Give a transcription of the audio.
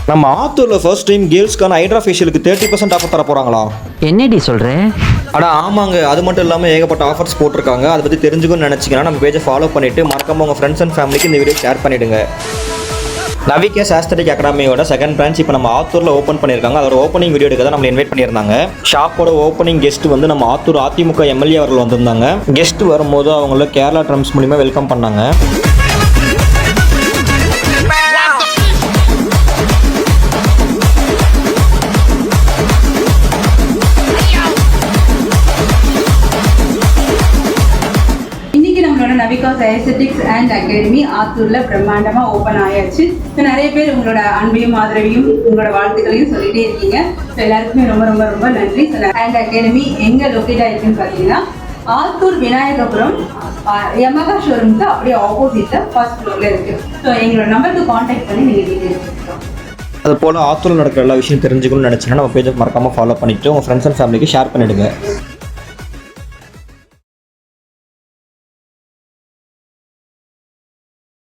நம்ம ஆத்தூரில் first time கேர்ள்ஸ்க்கான hydra ஃபேஷியலுக்கு 30% offer தர போகிறாங்களா? என்னடி சொல்கிற? அடா ஆமாங்க, அது மட்டும் இல்லாமல் ஏகப்பட்ட ஆஃபர்ஸ் போட்டிருக்காங்க. அதை பற்றி தெரிஞ்சுக்கணும்னு நினச்சிங்கன்னா நம்ம பேஜை ஃபாலோ பண்ணிவிட்டு மறக்காம உங்கள் ஃப்ரெண்ட்ஸ் அண்ட் ஃபேமிலிக்கு இந்த வீடியோ ஷேர் பண்ணிவிடுங்க. நவிகேஸ் ஆஸ்தட்டிக் அகாடமியோட செகண்ட் பிரான்ச் இப்போ நம்ம ஆத்தூரில் ஓப்பன் பண்ணியிருக்காங்க. அதோட ஓப்பனிங் வீடியோ எடுக்க தான் நம்மளை இன்வைட் பண்ணியிருந்தாங்க. ஷாப்போட ஓப்பனிங் கெஸ்ட் வந்து நம்ம ஆத்தூர் அதிமுக எம்எல்ஏ அவர்கள் வந்திருந்தாங்க. கெஸ்ட் வரும்போது அவங்கள கேரளா ட்ரம்ஸ் மூலிமா வெல்கம் பண்ணாங்க. நவிகாஸ் ஏஸ்தெட்டிக்ஸ் அண்ட் அகாடமி ஆத்தூர்ல பிரம்மாண்டமா ஓப்பன் ஆயாச்சு. நிறைய பேர் உங்களோட அன்பையும் ஆதரவையும் உங்களோட வாழ்த்துக்களையும் சொல்லிட்டே இருக்கீங்க. எல்லாருக்குமே ரொம்ப ரொம்ப ரொம்ப நன்றி. அண்ட் அகாடமி எங்க லொக்கேட் ஆயிருக்குன்னு பாத்தீங்கன்னா ஆத்தூர் விநாயகபுரம் யமகா ஷோரூமுக்கு அப்படியே ஆப்போசிட்ல ஃபர்ஸ்ட் ஃப்ளோர்ல இருக்கு. ஸோ எங்களோட நம்பருக்கு கான்டாக்ட் பண்ணி நீங்க டீடைல்ஸ் எடுத்துக்கலாம். அது போல் ஆத்தூரில் நடக்கிற எல்லா விஷயம் தெரிஞ்சுக்கணும்னு நினச்சிங்கன்னா நம்ம பேஜை மறக்காமல் ஃபாலோ பண்ணிவிட்டு உங்கள் ஃப்ரெண்ட்ஸ் அண்ட் ஃபேமிலிக்கு ஷேர் பண்ணிவிடுங்க.